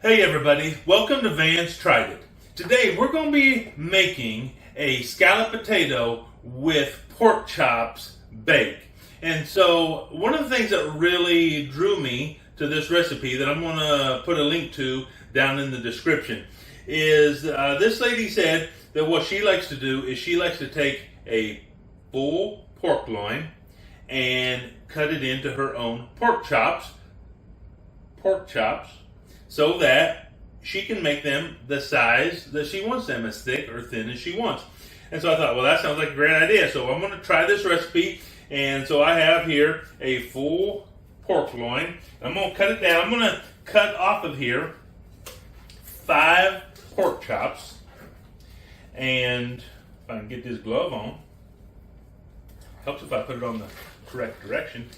Hey everybody, welcome to Vance Tried It. Today we're going to be making a scalloped potato with pork chops bake. And so one of the things that really drew me to this recipe that I'm going to put a link to down in the description is this lady said that what she likes to do is she likes to take a full pork loin and cut it into her own pork chops, so that she can make them the size that she wants them, as thick or thin as she wants. And so I thought, well, that sounds like a great idea. So I'm going to try this recipe. And so I have here a full pork loin. I'm going to cut it down. I'm going to cut off of here 5 pork chops. And if I can get this glove on, helps if I put it on the correct direction.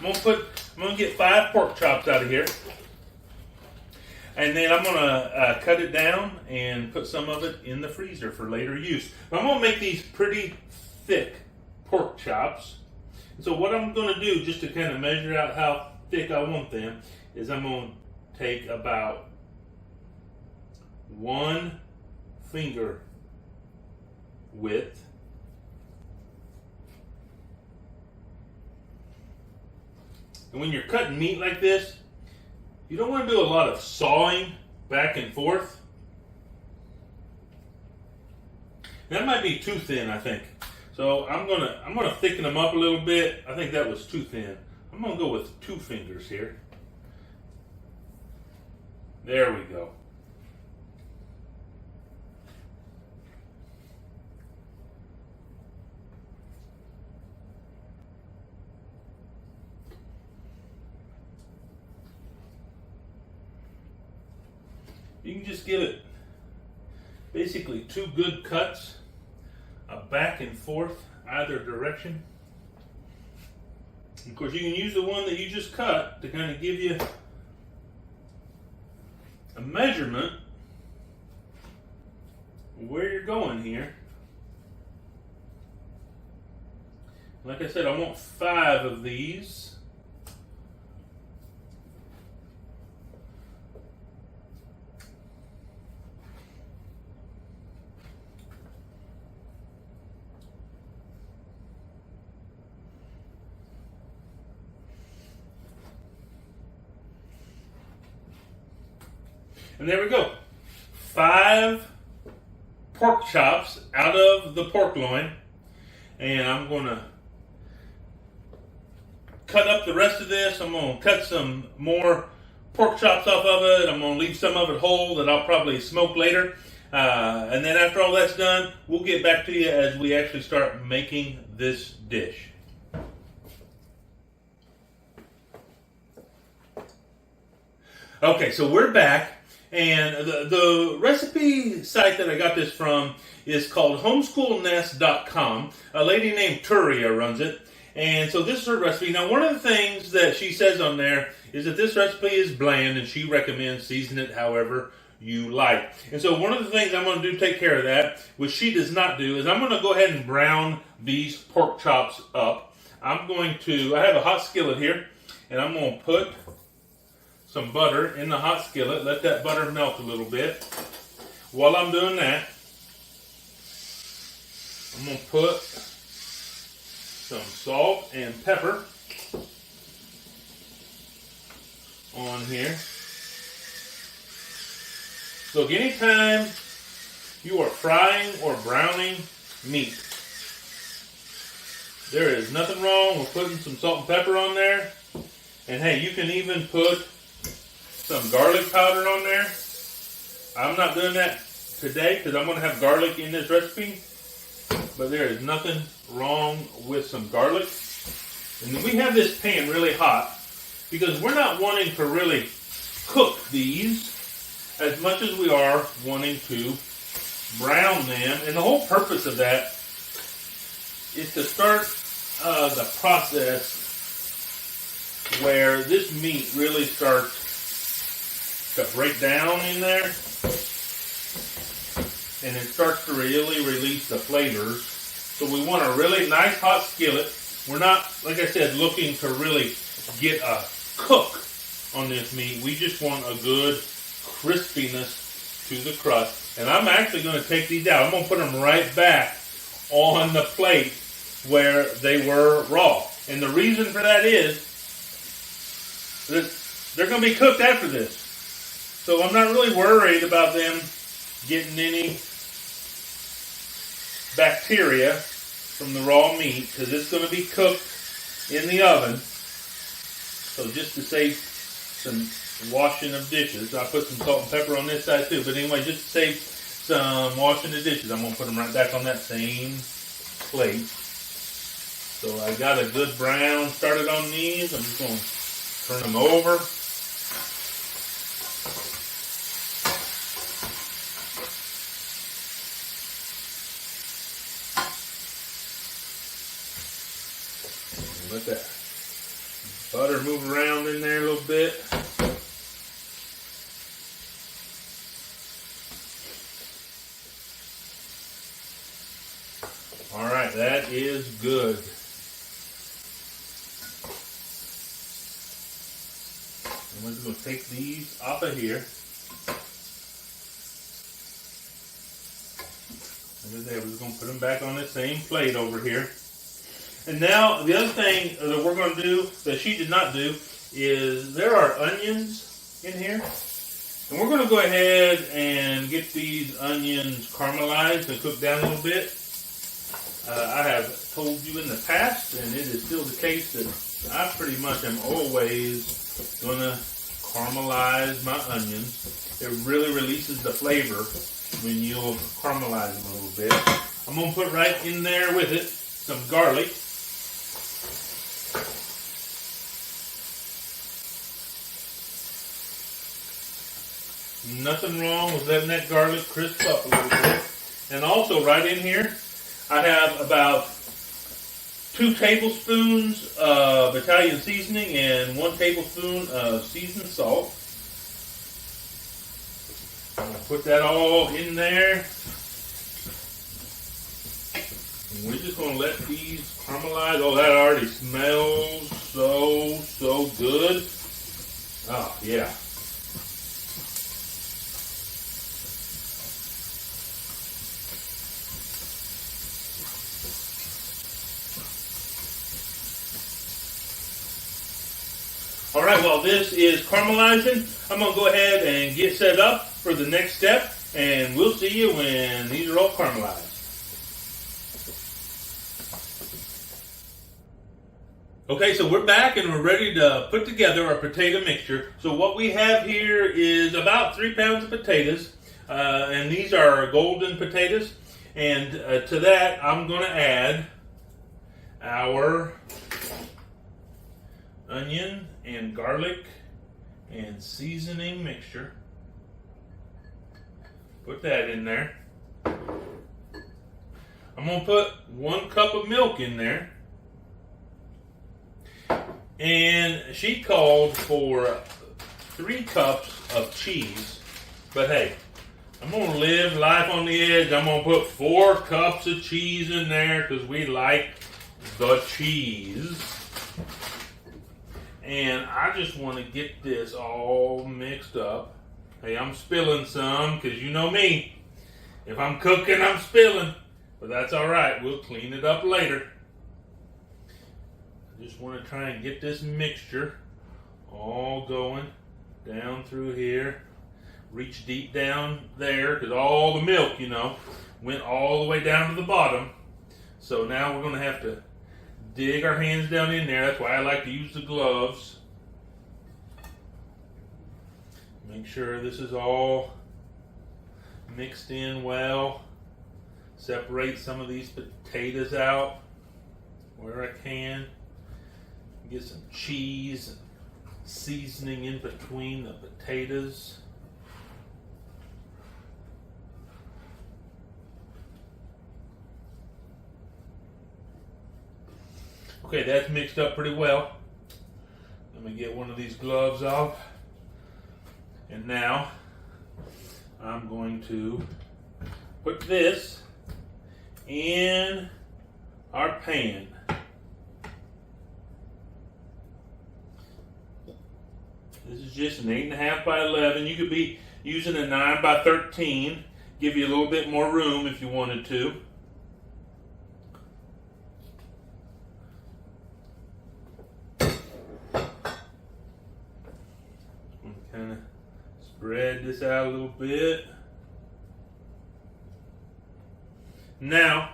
I'm going to get 5 pork chops out of here. And then I'm going to cut it down and put some of it in the freezer for later use. I'm going to make these pretty thick pork chops. So what I'm going to do, just to kind of measure out how thick I want them, is I'm going to take about 1 finger width. And when you're cutting meat like this, you don't want to do a lot of sawing back and forth. That might be too thin, I think. So I'm gonna thicken them up a little bit. I think that was too thin. I'm gonna go with 2 fingers here. There we go. You can just give it basically 2 good cuts, back and forth either direction. Of course, you can use the one that you just cut to kind of give you a measurement where you're going here. Like I said, I want 5 of these. And there we go. 5 pork chops out of the pork loin. And I'm going to cut up the rest of this. I'm going to cut some more pork chops off of it. I'm going to leave some of it whole that I'll probably smoke later. And then after all that's done, we'll get back to you as we actually start making this dish. Okay, so we're back. And the recipe site that I got this from is called homeschoolnest.com. A lady named Turia runs it. And so this is her recipe. Now, one of the things that she says on there is that this recipe is bland and she recommends season it however you like. And so one of the things I'm going to do to take care of that, which she does not do, is I'm going to go ahead and brown these pork chops up. I have a hot skillet here, and I'm going to put some butter in the hot skillet. Let that butter melt a little bit. While I'm doing that, I'm going to put some salt and pepper on here. So anytime you are frying or browning meat, there is nothing wrong with putting some salt and pepper on there. And hey, you can even put some garlic powder on there. I'm not doing that today because I'm going to have garlic in this recipe, but there is nothing wrong with some garlic. And then we have this pan really hot because we're not wanting to really cook these as much as we are wanting to brown them. And the whole purpose of that is to start the process where this meat really starts to break down in there, and it starts to really release the flavors. So we want a really nice hot skillet. We're not, like I said, looking to really get a cook on this meat. We just want a good crispiness to the crust. And I'm actually going to take these out. I'm going to put them right back on the plate where they were raw. And the reason for that is that they're going to be cooked after this. So I'm not really worried about them getting any bacteria from the raw meat because it's going to be cooked in the oven. So just to save some washing of dishes, I put some salt and pepper on this side too. But anyway, just to save some washing of dishes, I'm going to put them right back on that same plate. So I got a good brown started on these. I'm just going to turn them over. Let that butter move around in there a little bit. All right, that is good. And we're just going to take these off of here. Look at that. We're just going to put them back on this same plate over here. And now, the other thing that we're going to do, that she did not do, is there are onions in here. And we're going to go ahead and get these onions caramelized and cooked down a little bit. I have told you in the past, and it is still the case, that I pretty much am always going to caramelize my onions. It really releases the flavor when you caramelize them a little bit. I'm going to put right in there with it some garlic. Nothing wrong with letting that garlic crisp up a little bit. And also right in here, I have about 2 tablespoons of Italian seasoning and 1 tablespoon of seasoned salt. I'm going to put that all in there. And we're just going to let these caramelize. Oh, that already smells so good. Oh, yeah. All right, while this is caramelizing, I'm going to go ahead and get set up for the next step, and we'll see you when these are all caramelized. Okay, so we're back and we're ready to put together our potato mixture. So what we have here is about 3 pounds of potatoes, and these are golden potatoes. And to that, I'm going to add our onion and garlic and seasoning mixture. Put that in there. I'm going to put 1 cup of milk in there. And she called for 3 cups of cheese. But hey, I'm going to live life on the edge. I'm going to put 4 cups of cheese in there because we like the cheese. And I just want to get this all mixed up. Hey, I'm spilling some because you know me. If I'm cooking, I'm spilling. But that's all right. We'll clean it up later. I just want to try and get this mixture all going down through here. Reach deep down there because all the milk, went all the way down to the bottom. So now we're going to have to dig our hands down in there. That's why I like to use the gloves. Make sure this is all mixed in well. Separate some of these potatoes out where I can. Get some cheese and seasoning in between the potatoes. Okay, that's mixed up pretty well. Let me get one of these gloves off. And now I'm going to put this in our pan. This is just an 8.5 by 11. You could be using a 9x13. Give you a little bit more room if you wanted to. Kind of spread this out a little bit. Now,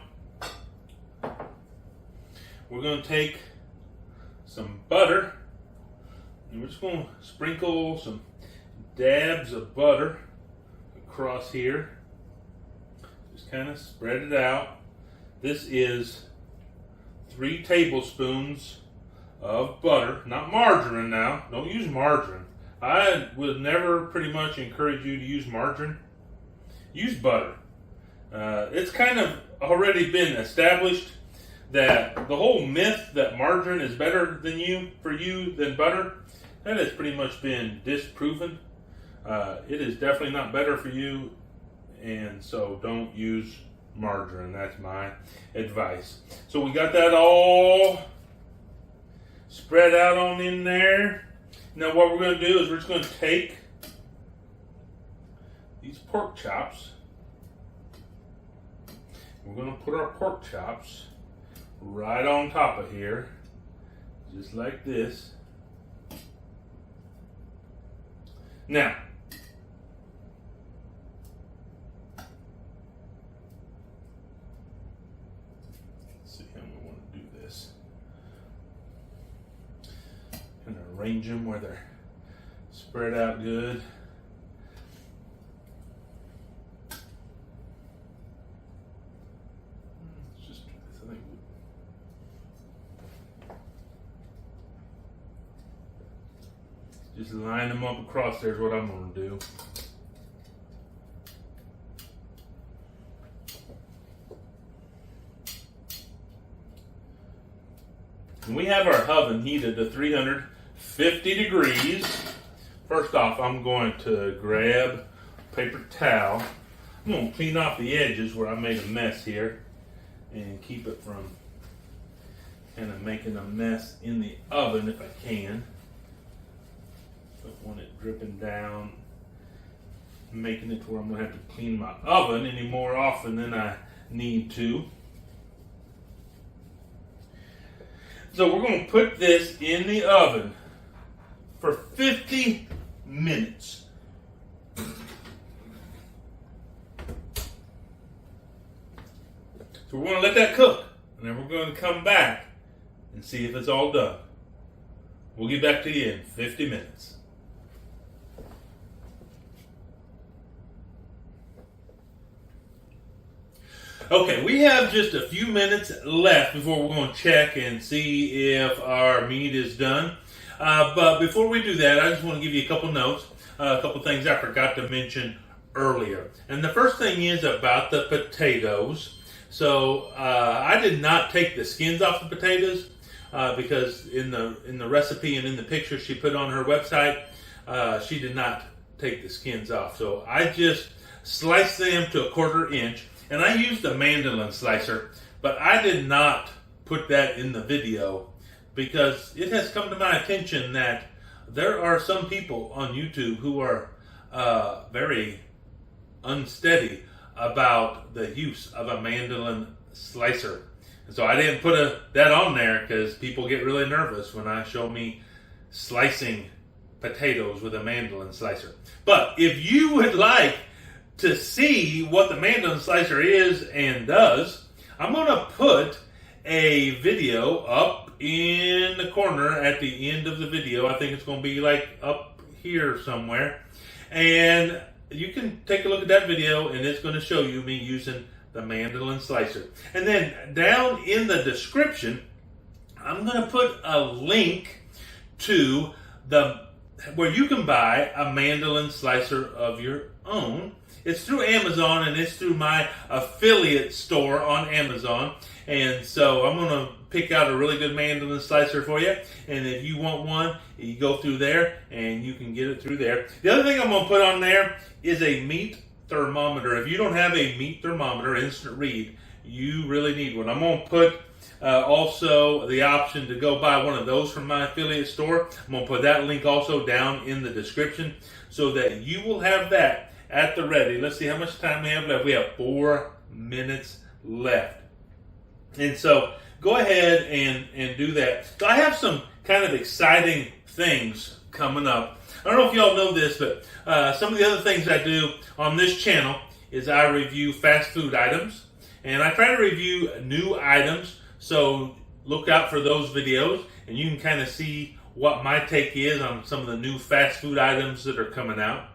we're going to take some butter, and we're just going to sprinkle some dabs of butter across here. Just kind of spread it out. This is 3 tablespoons of butter, not margarine now. Don't use margarine. I would never pretty much encourage you to use margarine. Use butter. It's kind of already been established that the whole myth that margarine is better for you than butter, that has pretty much been disproven. It is definitely not better for you, and so don't use margarine. That's my advice. So we got that all spread out on in there. Now what we're going to do is we're just going to take these pork chops. We're going to put our pork chops right on top of here, just like this. Now, let's see how we want to do this. Kind of arrange them where they're spread out good. Just line them up across there is what I'm going to do. And we have our oven heated to 350 degrees. First off, I'm going to grab a paper towel. I'm going to clean off the edges where I made a mess here and keep it from kind of making a mess in the oven if I can. Don't want it dripping down, making it to where I'm going to have to clean my oven any more often than I need to. So we're going to put this in the oven for 50 minutes. So we're going to let that cook, and then we're going to come back and see if it's all done. We'll get back to you in 50 minutes. Okay, we have just a few minutes left before we're going to check and see if our meat is done. But before we do that, I just want to give you a couple notes, a couple things I forgot to mention earlier. And the first thing is about the potatoes. So I did not take the skins off the potatoes because in the recipe and in the picture she put on her website, she did not take the skins off. So I just sliced them to a 1/4 inch. And I used a mandolin slicer, but I did not put that in the video because it has come to my attention that there are some people on YouTube who are very unsteady about the use of a mandolin slicer. And so I didn't put that on there because people get really nervous when I show me slicing potatoes with a mandolin slicer. But if you would like to see what the mandolin slicer is and does, I'm going to put a video up in the corner at the end of the video. I think it's going to be like up here somewhere. And you can take a look at that video and it's going to show you me using the mandolin slicer. And then down in the description, I'm going to put a link to where you can buy a mandolin slicer of your own. It's through Amazon and it's through my affiliate store on Amazon. And so I'm going to pick out a really good mandolin slicer for you. And if you want one, you go through there and you can get it through there. The other thing I'm going to put on there is a meat thermometer. If you don't have a meat thermometer, instant read, you really need one. I'm going to put also the option to go buy one of those from my affiliate store. I'm going to put that link also down in the description. so that you will have that at the ready. Let's see how much time we have left. We have 4 minutes left. And so go ahead and do that. So I have some kind of exciting things coming up. I don't know if y'all know this, but some of the other things I do on this channel is I review fast food items. And I try to review new items. So look out for those videos and you can kind of see what my take is on some of the new fast food items that are coming out.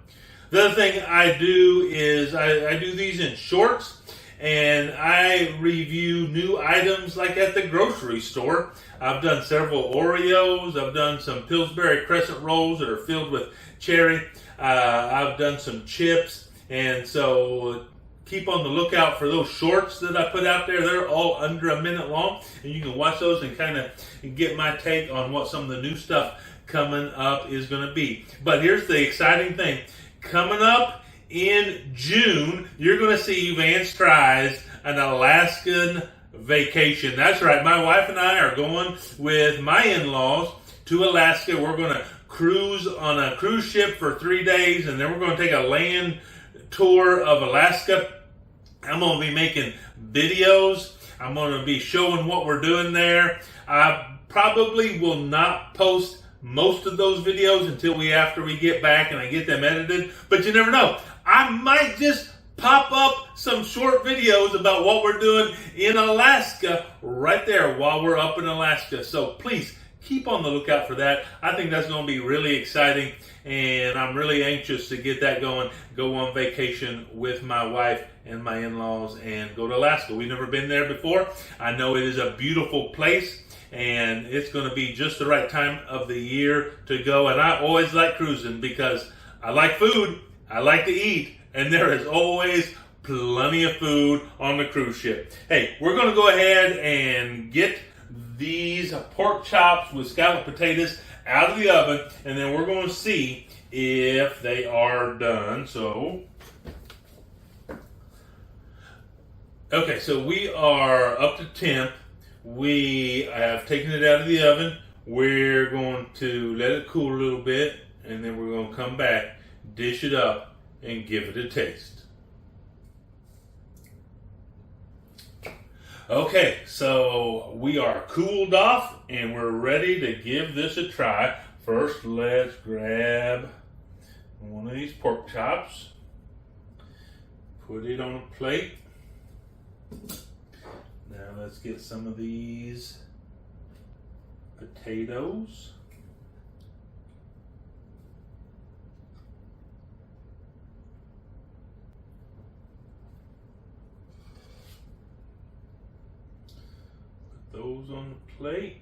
The other thing I do is I do these in shorts. And I review new items like at the grocery store. I've done several Oreos. I've done some Pillsbury crescent rolls that are filled with cherry. I've done some chips. And so keep on the lookout for those shorts that I put out there. They're all under a minute long. And you can watch those and kind of get my take on what some of the new stuff coming up is going to be. But here's the exciting thing. Coming up in June, you're going to see Vance tries an Alaskan vacation. That's right. My wife and I are going with my in-laws to Alaska. We're going to cruise on a cruise ship for 3 days, and then we're going to take a land tour of Alaska. I'm going to be making videos. I'm going to be showing what we're doing there. I probably will not post most of those videos until after we get back and I get them edited. But you never know. I might just pop up some short videos about what we're doing in Alaska right there while we're up in Alaska. So please keep on the lookout for that. I think that's going to be really exciting, and I'm really anxious to get that going. Go on vacation with my wife and my in-laws and go to Alaska. We've never been there before. I know it is a beautiful place, and it's going to be just the right time of the year to go. And I always like cruising because I like food. I like to eat, and there is always plenty of food on the cruise ship. Hey, we're going to go ahead and get these pork chops with scalloped potatoes out of the oven, and then we're going to see if they are done. So, okay, so we are up to temp. We have taken it out of the oven. We're going to let it cool a little bit, and then we're going to come back, dish it up, and give it a taste. Okay, so we are cooled off and we're ready to give this a try. First, let's grab one of these pork chops, put it on a plate. Now let's get some of these potatoes. Those on the plate.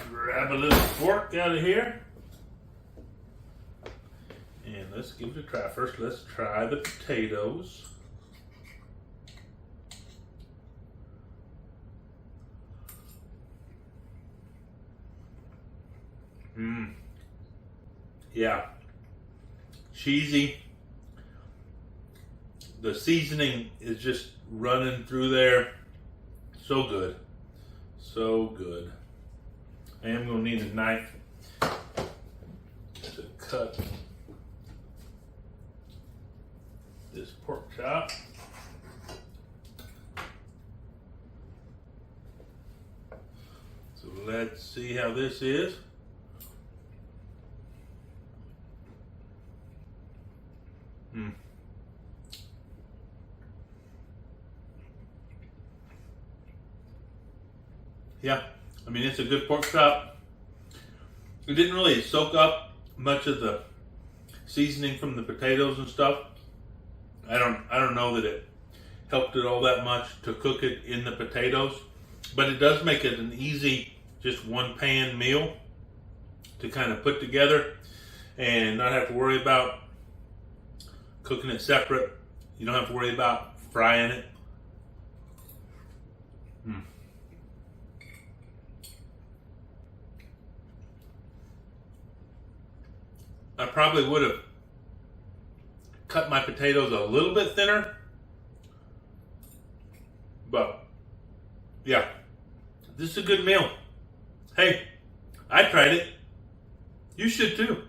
Grab a little fork out of here. And let's give it a try. First, let's try the potatoes. Yeah. Cheesy. The seasoning is just running through there. So good. So good. I am going to need a knife to cut this pork chop. So let's see how this is. Yeah, I mean, it's a good pork chop. It didn't really soak up much of the seasoning from the potatoes and stuff. I don't know that it helped it all that much to cook it in the potatoes, but it does make it an easy, just one pan meal to kind of put together and not have to worry about cooking it separate. You don't have to worry about frying it. I probably would have cut my potatoes a little bit thinner, but yeah, This is a good meal. Hey, I tried it. You should too.